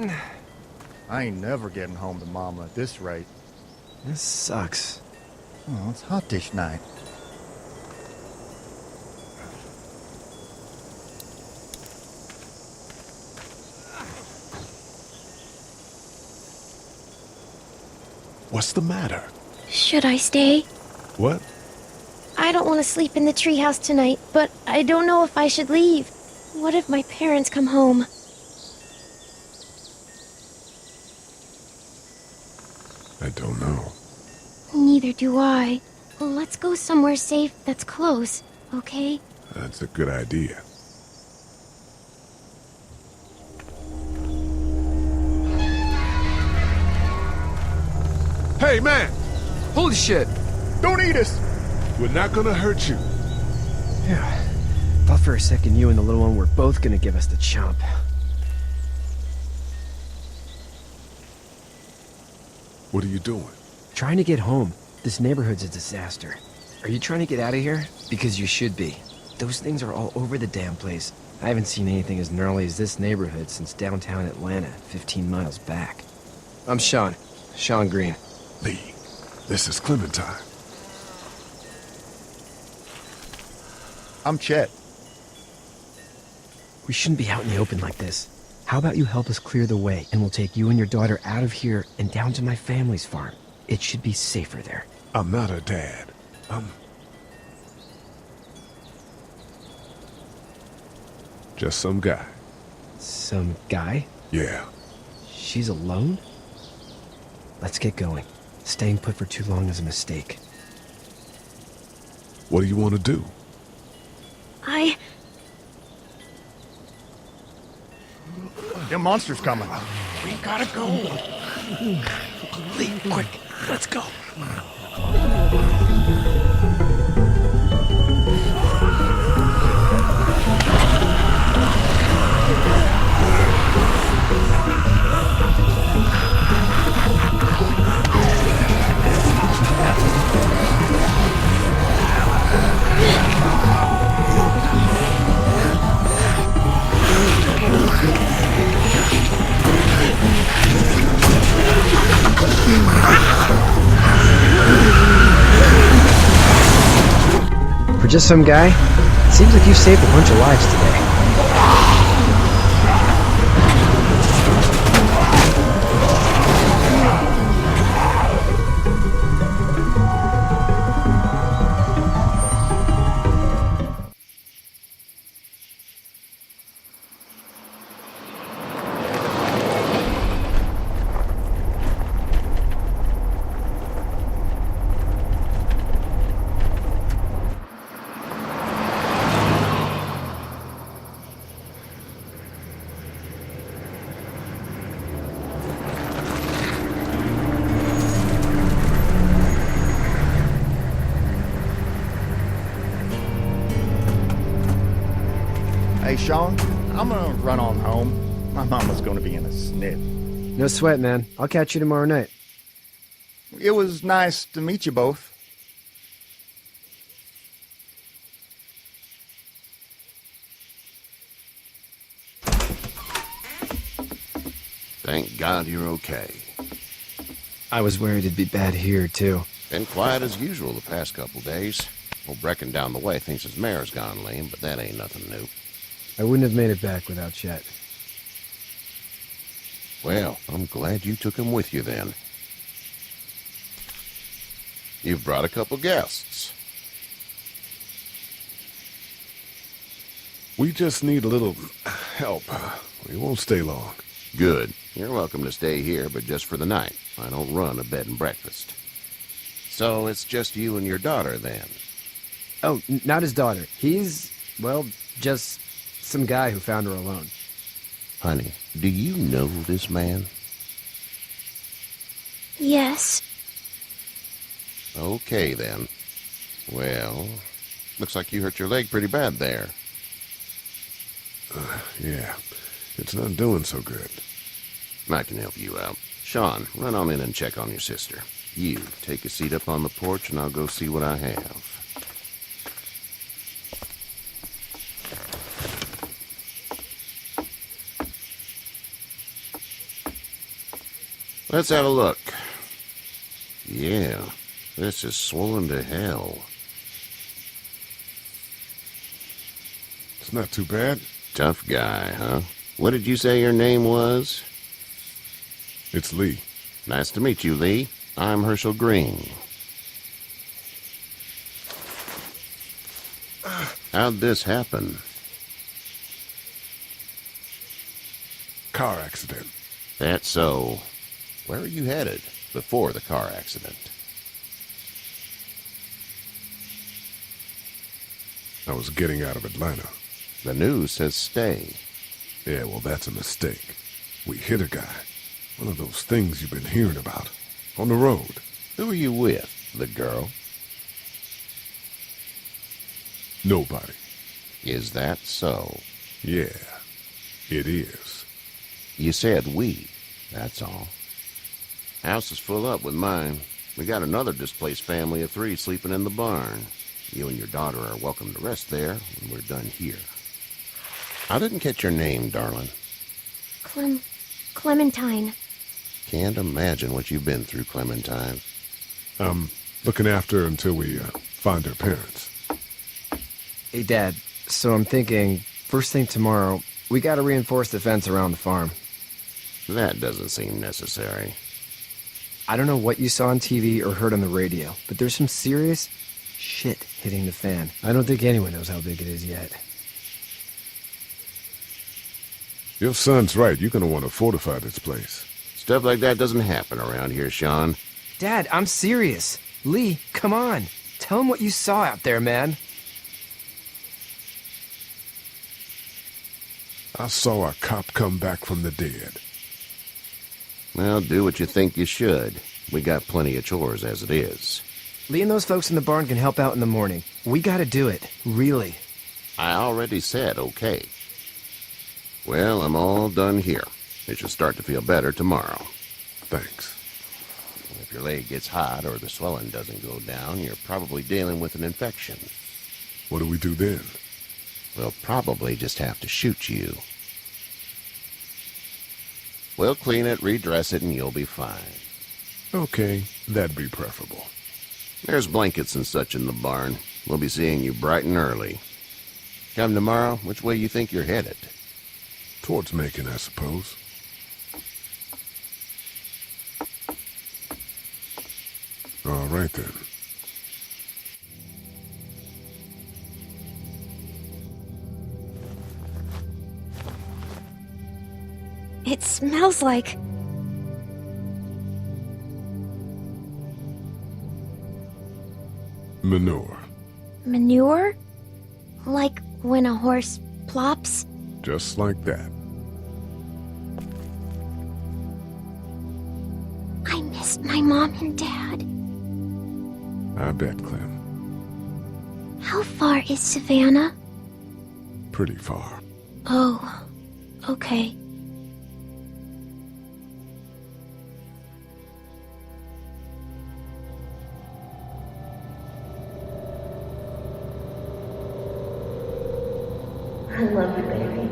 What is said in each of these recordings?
man. I ain't never getting home to Mama at this rate. This sucks. Oh, it's hot dish night. What's the matter? Should I stay? What? I don't want to sleep in the treehouse tonight, but I don't know if I should leave. What if my parents come home? I don't know. Neither do I. Let's go somewhere safe that's close, okay? That's a good idea. Hey, man! Holy shit. Don't eat us! We're not gonna hurt you. Yeah. Thought for a second you and the little one were both gonna give us the chomp. What are you doing? Trying to get home. This neighborhood's a disaster. Are you trying to get out of here? Because you should be. Those things are all over the damn place. I haven't seen anything as gnarly as this neighborhood since downtown Atlanta, 15 miles back. I'm Sean. Sean Green. Lee, this is Clementine. I'm Chet. We shouldn't be out in the open like this. How about you help us clear the way, and we'll take you and your daughter out of here and down to my family's farm. It should be safer there. I'm not her dad. I'm just some guy. Some guy? Yeah. She's alone? Let's get going. Staying put for too long is a mistake. What do you want to do? Them monster's coming. We gotta go. Lee, quick, let's go. For just some guy, it seems like you've saved a bunch of lives today. Hey, Sean, I'm gonna run on home. My mama's gonna be in a snit. No sweat, man. I'll catch you tomorrow night. It was nice to meet you both. Thank God you're okay. I was worried it'd be bad here, too. Been quiet as usual the past couple days. Old Brecken down the way thinks his mare's gone lame, but that ain't nothing new. I wouldn't have made it back without Chet. Well, I'm glad you took him with you then. You've brought a couple guests. We just need a little help. We won't stay long. Good. You're welcome to stay here, but just for the night. I don't run a bed and breakfast. So it's just you and your daughter then? Oh, not his daughter. He's, well, just some guy who found her alone. Honey, do you know this man? Yes. Okay, then. Well, looks like you hurt your leg pretty bad there. Yeah, it's not doing so good. I can help you out. Sean, run on in and check on your sister. You, take a seat up on the porch and I'll go see what I have. Let's have a look. Yeah, this is swollen to hell. It's not too bad. Tough guy, huh? What did you say your name was? It's Lee. Nice to meet you, Lee. I'm Herschel Green. How'd this happen? Car accident. That's so. Where are you headed before the car accident? I was getting out of Atlanta. The news says stay. Yeah, well, that's a mistake. We hit a guy. One of those things you've been hearing about. On the road. Who are you with? The girl? Nobody. Is that so? Yeah, it is. You said we. That's all. House is full up with mine. We got another displaced family of 3 sleeping in the barn. You and your daughter are welcome to rest there when we're done here. I didn't catch your name, darling. Clementine. Can't imagine what you've been through, Clementine. I'm looking after her until we find her parents. Hey, Dad, so I'm thinking, first thing tomorrow, we gotta reinforce the fence around the farm. That doesn't seem necessary. I don't know what you saw on TV or heard on the radio, but there's some serious shit hitting the fan. I don't think anyone knows how big it is yet. Your son's right. You're gonna want to fortify this place. Stuff like that doesn't happen around here, Sean. Dad, I'm serious. Lee, come on. Tell him what you saw out there, man. I saw a cop come back from the dead. Well, do what you think you should. We got plenty of chores as it is. Lee and those folks in the barn can help out in the morning. We gotta do it. Really. I already said okay. Well, I'm all done here. It should start to feel better tomorrow. Thanks. If your leg gets hot or the swelling doesn't go down, you're probably dealing with an infection. What do we do then? We'll probably just have to shoot you. We'll clean it, redress it, and you'll be fine. Okay, that'd be preferable. There's blankets and such in the barn. We'll be seeing you bright and early. Come tomorrow, which way you think you're headed? Towards Macon, I suppose. All right, then. It smells like... Manure. manure? Like when a horse plops? Just like that. I miss my mom and dad. I bet, Clem. How far is Savannah? Pretty far. Oh, okay. I love you, baby.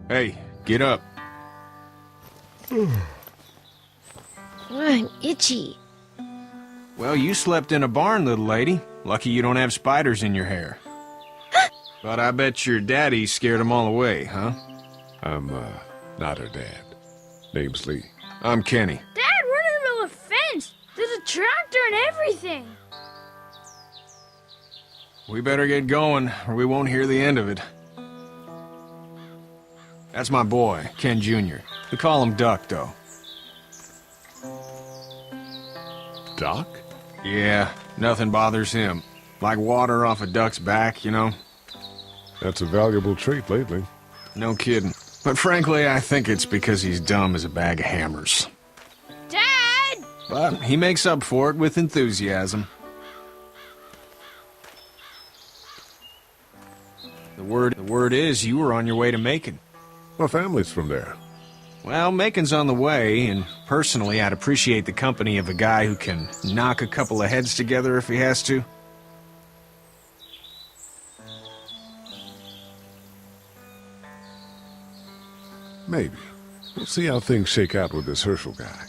Hey, get up. I'm itchy. Well, you slept in a barn, little lady. Lucky you don't have spiders in your hair. But I bet your daddy scared them all away, huh? I'm, not her dad. Name's Lee. I'm Kenny. Dad, we're in the middle of a fence. There's a tractor and everything. We better get going, or we won't hear the end of it. That's my boy, Ken Jr. We call him Duck, though. Doc? Yeah, nothing bothers him. Like water off a duck's back, you know? That's a valuable trait lately. No kidding. But frankly, I think it's because he's dumb as a bag of hammers. Dad! But he makes up for it with enthusiasm. The word is you were on your way to Macon. My family's from there. Well, Macon's on the way, and personally, I'd appreciate the company of a guy who can knock a couple of heads together if he has to. Maybe. We'll see how things shake out with this Herschel guy.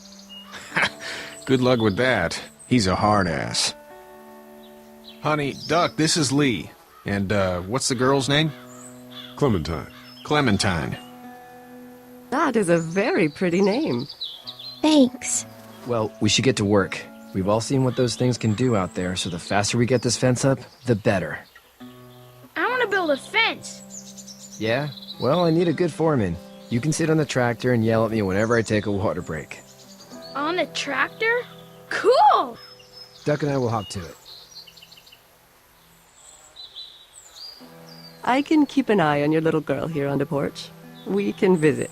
Good luck with that. He's a hard ass. Honey, Duck, this is Lee. And, what's the girl's name? Clementine. Clementine. That is a very pretty name. Thanks. Well, we should get to work. We've all seen what those things can do out there, so the faster we get this fence up, the better. I want to build a fence. Yeah? Well, I need a good foreman. You can sit on the tractor and yell at me whenever I take a water break. On the tractor? Cool! Duck and I will hop to it. I can keep an eye on your little girl here on the porch. We can visit.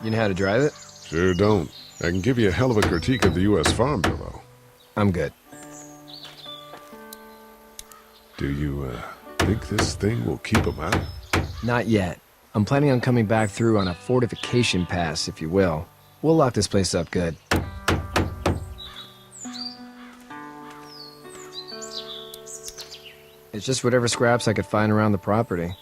You know how to drive it? Sure don't. I can give you a hell of a critique of the U.S. Farm Bill, though. I'm good. Do you, think this thing will keep them out? Not yet. I'm planning on coming back through on a fortification pass, if you will. We'll lock this place up good. It's just whatever scraps I could find around the property.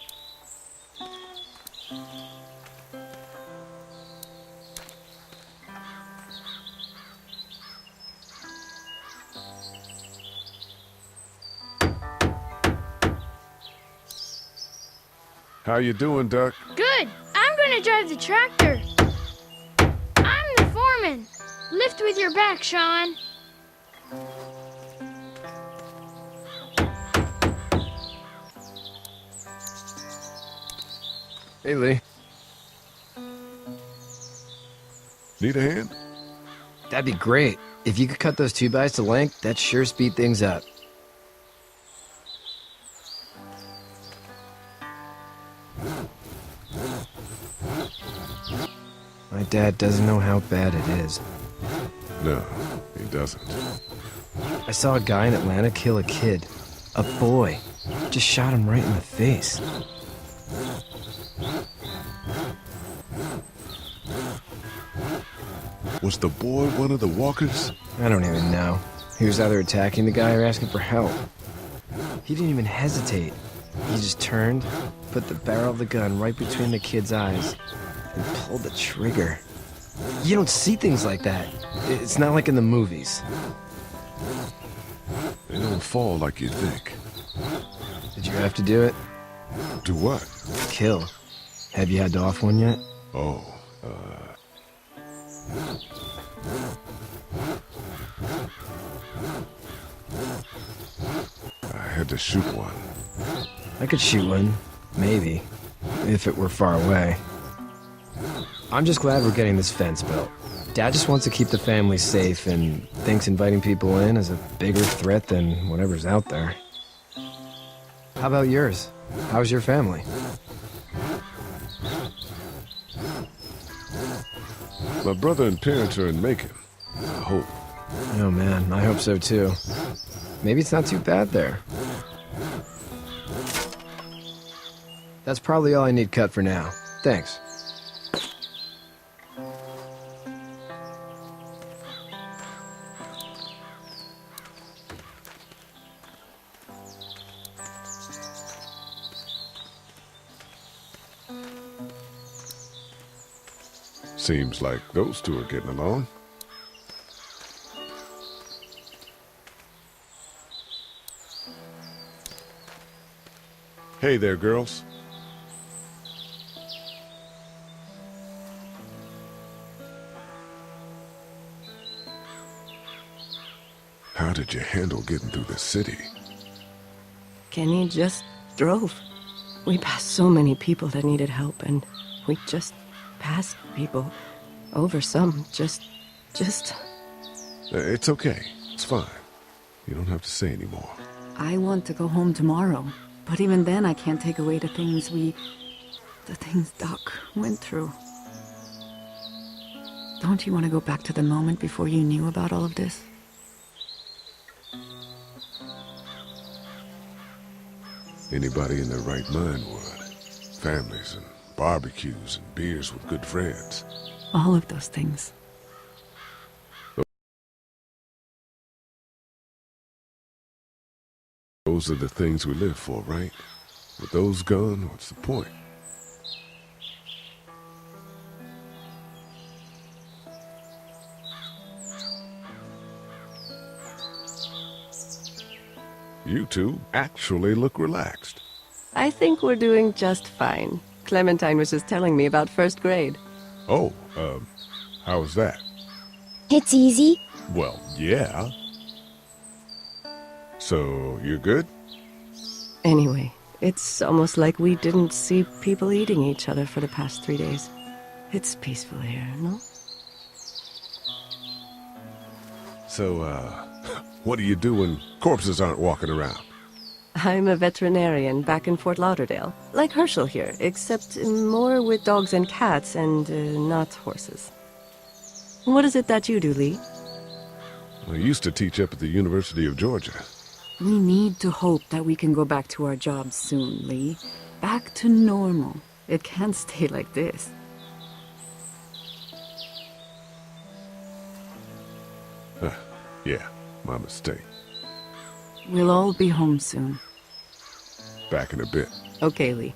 How you doing, Duck? Good. I'm gonna drive the tractor. I'm the foreman. Lift with your back, Sean. Hey, Lee. Need a hand? That'd be great. If you could cut those 2x to length, that'd sure speed things up. My dad doesn't know how bad it is. No, he doesn't. I saw a guy in Atlanta kill a kid. A boy. Just shot him right in the face. Was the boy one of the walkers? I don't even know. He was either attacking the guy or asking for help. He didn't even hesitate. He just turned, put the barrel of the gun right between the kid's eyes, and pulled the trigger. You don't see things like that. It's not like in the movies. They don't fall like you think. Did you have to do it? Do what? Kill. Have you had to off one yet? Oh, I had to shoot one. I could shoot one. Maybe. If it were far away. I'm just glad we're getting this fence built. Dad just wants to keep the family safe and thinks inviting people in is a bigger threat than whatever's out there. How about yours? How's your family? My brother and parents are in Macon. I hope. Oh man, I hope so too. Maybe it's not too bad there. That's probably all I need cut for now. Thanks. Seems like those two are getting along. Hey there, girls. How did you handle getting through the city? Kenny just drove. We passed so many people that needed help, and we just passed people. Over some, just... It's okay. It's fine. You don't have to say anymore. I want to go home tomorrow, but even then I can't take away the things Doc went through. Don't you want to go back to the moment before you knew about all of this? Anybody in their right mind would. Families and barbecues and beers with good friends. All of those things. Those are the things we live for, right? With those gone, what's the point? You two actually look relaxed. I think we're doing just fine. Clementine was just telling me about first grade. Oh, how was that? It's easy. Well, yeah. So, you're good? Anyway, it's almost like we didn't see people eating each other for the past 3 days. It's peaceful here, no? So, what do you do when corpses aren't walking around? I'm a veterinarian back in Fort Lauderdale. Like Herschel here, except more with dogs and cats and not horses. What is it that you do, Lee? I used to teach up at the University of Georgia. We need to hope that we can go back to our jobs soon, Lee. Back to normal. It can't stay like this. Yeah, my mistake. We'll all be home soon. Back in a bit. Okay, Lee.